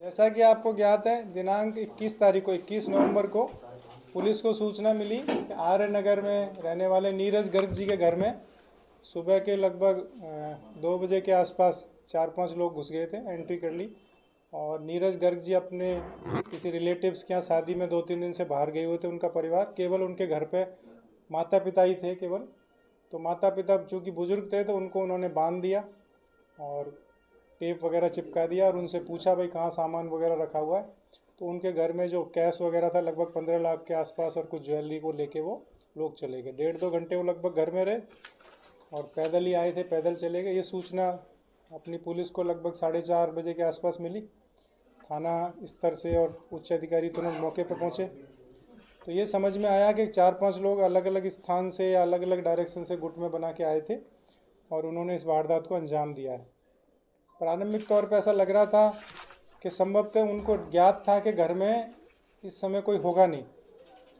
जैसा कि आपको ज्ञात है, दिनांक 21 तारीख को 21 नवंबर को पुलिस को सूचना मिली कि आर्य नगर में रहने वाले नीरज गर्ग जी के घर में सुबह के लगभग 2 बजे के आसपास 4-5 लोग घुस गए थे, एंट्री कर ली। और नीरज गर्ग जी अपने किसी रिलेटिव्स के यहाँ शादी में 2-3 दिन से बाहर गए हुए थे। उनका परिवार, केवल उनके घर पे माता पिता ही थे केवल। तो माता पिता चूँकि बुजुर्ग थे तो उनको उन्होंने बांध दिया और टेप वगैरह चिपका दिया और उनसे पूछा भाई कहाँ सामान वगैरह रखा हुआ है। तो उनके घर में जो कैश वगैरह था लगभग 15 लाख के आसपास और कुछ ज्वेलरी को लेके वो लोग चले गए। 1.5-2 घंटे वो लगभग घर में रहे और पैदल ही आए थे, पैदल चले गए। ये सूचना अपनी पुलिस को लगभग 4:30 बजे के आसपास मिली। थाना स्तर से और उच्च अधिकारी तुरंत मौके पर पहुँचे तो ये समझ में आया कि 4-5 लोग अलग अलग स्थान से या अलग अलग डायरेक्शन से गुट में बना के आए थे और उन्होंने इस वारदात को अंजाम दिया है। प्रारंभिक तौर पर ऐसा लग रहा था कि संभवतः उनको ज्ञात था कि घर में इस समय कोई होगा नहीं।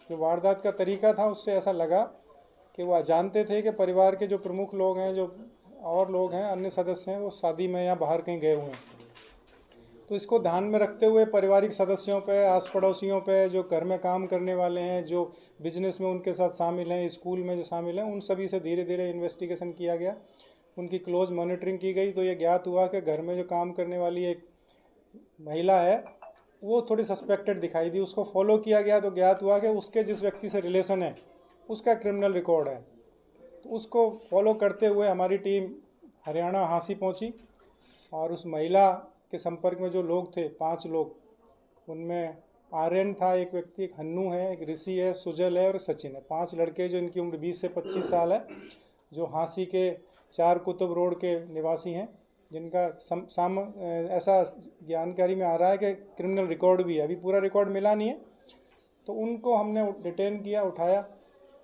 जो वारदात का तरीका था उससे ऐसा लगा कि वो जानते थे कि परिवार के जो प्रमुख लोग हैं, जो और लोग हैं, अन्य सदस्य हैं, वो शादी में या बाहर कहीं गए हुए हैं। तो इसको ध्यान में रखते हुए पारिवारिक सदस्यों पे, आस पड़ोसियों पे, जो घर में काम करने वाले हैं, जो बिजनेस में उनके साथ शामिल हैं, स्कूल में जो शामिल हैं, उन सभी से धीरे धीरे इन्वेस्टिगेशन किया गया, उनकी क्लोज मॉनिटरिंग की गई। तो ये ज्ञात हुआ कि घर में जो काम करने वाली एक महिला है वो थोड़ी सस्पेक्टेड दिखाई दी। उसको फॉलो किया गया तो ज्ञात हुआ कि उसके जिस व्यक्ति से रिलेशन है उसका क्रिमिनल रिकॉर्ड है। तो उसको फॉलो करते हुए हमारी टीम हरियाणा हांसी पहुंची और उस महिला के संपर्क में जो लोग थे 5 लोग, उनमें आर्यन था एक व्यक्ति, एक हन्नू है, एक ऋषि है, सुजल है और सचिन है। 5 लड़के जो इनकी उम्र 20 से 25 साल है, जो हांसी के 4 कुतुब रोड के निवासी हैं, जिनका ऐसा जानकारी में आ रहा है कि क्रिमिनल रिकॉर्ड भी है। अभी पूरा रिकॉर्ड मिला नहीं है। तो उनको हमने डिटेन किया, उठाया।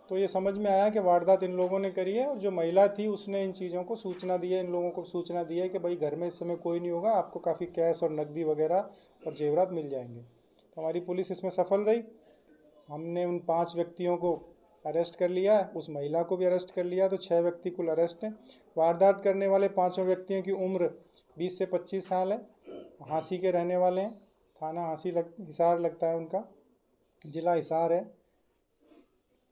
तो ये समझ में आया कि वारदात इन लोगों ने करी है और जो महिला थी उसने इन चीज़ों को सूचना दी है, इन लोगों को सूचना दी है कि भाई घर में इस समय कोई नहीं होगा, आपको काफ़ी कैश और नकदी वगैरह और जेवरात मिल जाएंगे। तो हमारी पुलिस इसमें सफल रही। हमने उन 5 व्यक्तियों को अरेस्ट कर लिया, उस महिला को भी अरेस्ट कर लिया। तो 6 व्यक्ति कुल अरेस्ट हैं। वारदात करने वाले 5 व्यक्तियों की उम्र 20 से 25 साल है, हांसी के रहने वाले हैं। थाना हांसी हिसार लगता है उनका, जिला हिसार है।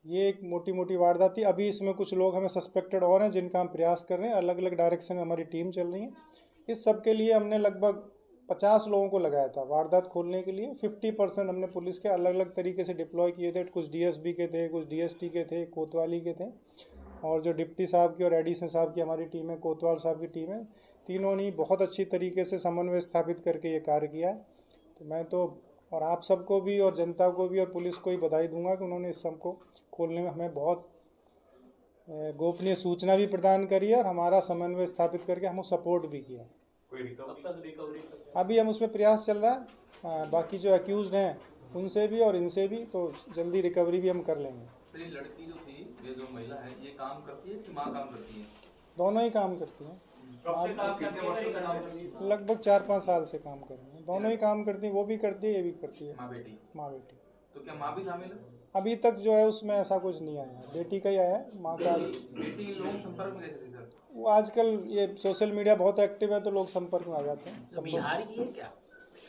ये एक मोटी मोटी वारदात थी। अभी इसमें कुछ लोग हमें सस्पेक्टेड और हैं जिनका हम प्रयास कर रहे हैं। अलग अलग डायरेक्शन में हमारी टीम चल रही है। इस सब के लिए हमने लगभग 50 लोगों को लगाया था वारदात खोलने के लिए। 50% हमने पुलिस के अलग अलग तरीके से डिप्लॉय किए थे। कुछ डीएसबी के थे, कुछ डीएसटी के थे, कोतवाली के थे, और जो डिप्टी साहब की और एडिशन साहब की हमारी टीम है, कोतवाल साहब की टीम है, तीनों ने बहुत अच्छी तरीके से समन्वय स्थापित करके ये कार्य किया है। तो मैं तो और आप सबको भी और जनता को भी और पुलिस को ही बधाई दूंगा कि उन्होंने इस सबको खोलने में हमें बहुत गोपनीय सूचना भी प्रदान करी है और हमारा समन्वय स्थापित करके हमें सपोर्ट भी किया। कोई रिकवरी अभी हम उसमें प्रयास चल रहा है। बाकी जो अक्यूज़ड हैं उनसे भी और इनसे भी, तो जल्दी रिकवरी भी हम कर लेंगे। सर, ये लड़की जो थी, ये जो महिला है, ये काम करती है, इसकी माँ काम करती है? दोनों ही काम करती हैं। लगभग 4-5 साल से काम कर रही हैं। दोनों ही काम करती हैं, वो भी करती है, ये भी करती है। माँ बेटी? माँ बेटी। तो क्या माँ भी शामिल है? अभी तक जो है उसमें ऐसा कुछ नहीं आया, बेटी का ही आया है। माँ का बेटी इन लोगों के संपर्क में कैसे थी सर? वो आजकल ये सोशल मीडिया बहुत एक्टिव है तो लोग संपर्क में आ जाते हैं। बिहार की है क्या?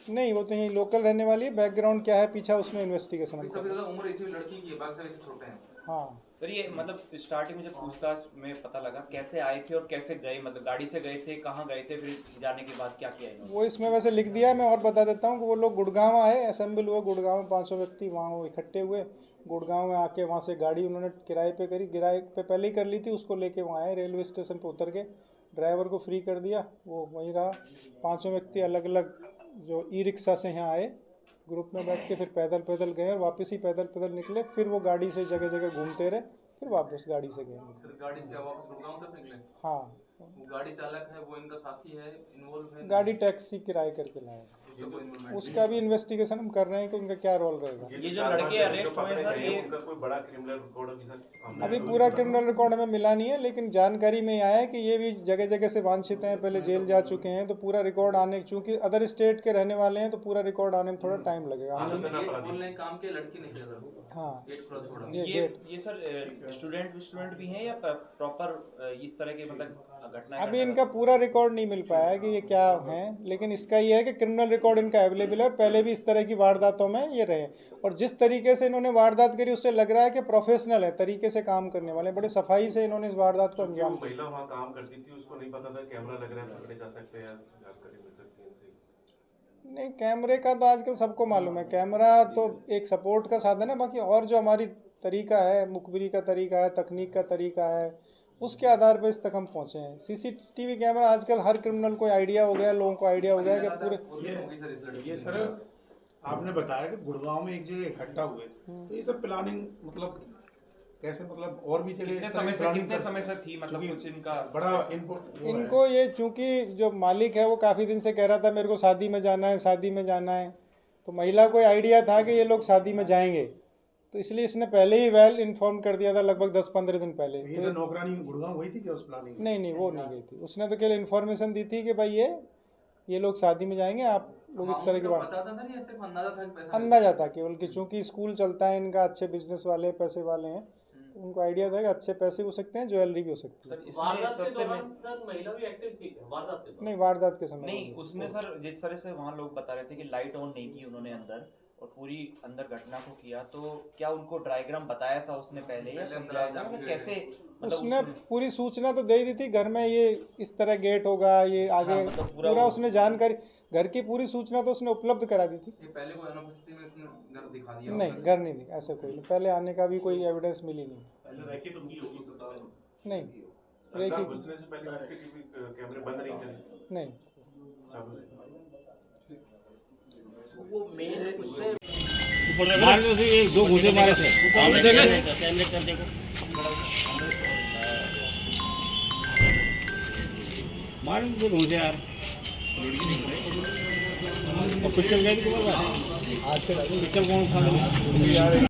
नहीं, वो तो यहीं लोकल रहने वाली है। बैकग्राउंड क्या है पीछा उसमें इन्वेस्टिगेशन हम सबसे ज़्यादा उम्र इसी लड़की की है, बाकी सब इससे छोटे हैं। हाँ सर, ये मतलब स्टार्टिंग में जब पूछताछ में पता लगा, कैसे आए थे और कैसे गए, मतलब गाड़ी से गए थे, कहाँ गए थे, फिर जाने के बाद क्या किया इन्होंने? वो इसमें वैसे लिख दिया है। मैं और बता देता हूँ कि वो लोग गुड़गांव आए, असेंबल हुए गुड़गांव में, 500 व्यक्ति वहाँ वो इकट्ठे हुए। गुड़गांव में आके वहाँ से गाड़ी उन्होंने किराए पे करी, किराए पे पहले ही कर ली थी, उसको लेके वहाँ आए। रेलवे स्टेशन पे उतर के ड्राइवर को फ्री कर दिया, वो वहीं रहा। 500 व्यक्ति अलग अलग जो ई रिक्शा से यहाँ आए, ग्रुप में बैठ के फिर पैदल गए और वापस ही पैदल निकले। फिर वो गाड़ी से जगह जगह घूमते रहे, फिर वापस गाड़ी से गए। सर, गाड़ी से क्या वापस गुड़गांव तक निकले? हाँ, वो गाड़ी चालक है, वो इनका साथी है, इन्वॉल्व है? गाड़ी टैक्सी किराए करके लाए। उसका भी इन्वेस्टिगेशन हम कर रहे हैं कि उनका क्या रोल रहेगा। ये जो लड़के अरेस्ट हुए सर, ये उनका कोई बड़ा क्रिमिनल रिकॉर्ड अभी सर अभी पूरा क्रिमिनल रिकॉर्ड हमें मिला नहीं है, लेकिन जानकारी में आया है कि ये भी जगह जगह से वांछित हैं, पहले जेल जा चुके हैं। तो पूरा रिकॉर्ड आने, चूंकि अदर स्टेट के रहने वाले हैं, तो पूरा रिकॉर्ड आने में थोड़ा टाइम लगेगा। बोलने काम के लड़की नहीं किया सर? हाँ, गेट खुला छोड़ा? ये सर स्टूडेंट भी हैं या प्रॉपर इस तरह के मतलब घटना? अभी इनका पूरा रिकॉर्ड नहीं मिल पाया है कि ये क्या है, लेकिन इसका ये है कि क्रिमिनल रिकॉर्ड इनका अवेलेबल है और पहले भी इस तरह की वारदातों में ये रहे। और जिस तरीके से इन्होंने वारदात करी उससे लग रहा है कि प्रोफेशनल है, तरीके से काम करने वाले, बड़े सफाई से इन्होंने इस वारदात को अंजाम जो दिया। महिला वहाँ काम करती थी उसको नहीं पता था कैमरा लग रहा है, पकड़े जा सकते हैं, जानकारी मिल सकती है इनसे। नहीं, कैमरे का तो आजकल सबको मालूम है, कैमरा तो एक सपोर्ट का साधन है, बाकी और जो हमारी तरीका है, मुखबिरी का तरीका है, तकनीक का तरीका है, उसके आधार पर इस तक हम पहुँचे हैं। सीसीटीवी कैमरा आजकल हर क्रिमिनल को आइडिया हो गया, लोगों को आइडिया हो गया कि पूरे ये सर आपने बताया कि गुड़गांव में एक जगह इकट्ठा हुए, तो ये सब प्लानिंग मतलब कैसे, मतलब और भी जगह कितने समय से थी, मतलब कुछ इनका बड़ा इनपुट इनको ये, चूंकि जो मालिक है वो काफ़ी दिन से कह रहा था मेरे को शादी में जाना है, शादी में जाना है, तो महिला को आइडिया था कि ये लोग शादी में जाएंगे, तो इसलिए इसने पहले ही वेल इन्फॉर्म कर दिया था, लगभग 10-15 दिन पहले। ये सब नौकरानी गुड़गांव हुई थी क्या उस प्लानिंग में? नहीं, वो नहीं गई थी, उसने तो केवल इन्फॉर्मेशन दी थी कि भाई ये लोग शादी में जाएंगे, आप लोग इस तरह की बात। पता था सर या सिर्फ अंदाजा था कि पैसा अंदाजा था केवल कि चूंकि स्कूल चलता है इनका, अच्छे बिजनेस वाले पैसे वाले हैं, तो उनको आइडिया था कि अच्छे पैसे हो सकते हैं, ज्वेलरी भी हो सकती है। सर इसमें वारदात के सबसे दौरान सर महिला भी एक्टिव थी क्या? वारदात के दौरान? नहीं, वारदात के समय नहीं, उसने सर जिस तरह से वहाँ लोग बता रहे थे कि लाइट ऑन नहीं की उन्होंने अंदर और पूरी अंदर घटना को किया, तो क्या उनको डायग्राम बताया था उसने पहले या समझाया था मतलब कैसे, मतलब उसने पूरी सूचना तो दे दी थी, घर में ये इस तरह गेट होगा, ये आगे हाँ, मतलब पूरा पूरा वो- उसने जानकारी, घर की पूरी सूचना तो उसने उपलब्ध करा दी थी। ये पहले को अनुपस्थिति में उसने घर दिखा दिया नहीं, घर नहीं दिखा, ऐसा कोई नहीं, पहले आने का भी कोई एविडेंस मिली नहीं। पहले रैकेट उनकी होगी तो नहीं, अंदर रेखी घुसने से पहले सीसीटीवी कैमरे बंद नहीं करे। नहीं। चालू है। वो मेन उससे मारे तो एक दो घूसे मारे थे सामने से कैमरे कर देखो मारे तो घूसे यार और पिस्टल गए थे पिस्टल कौन था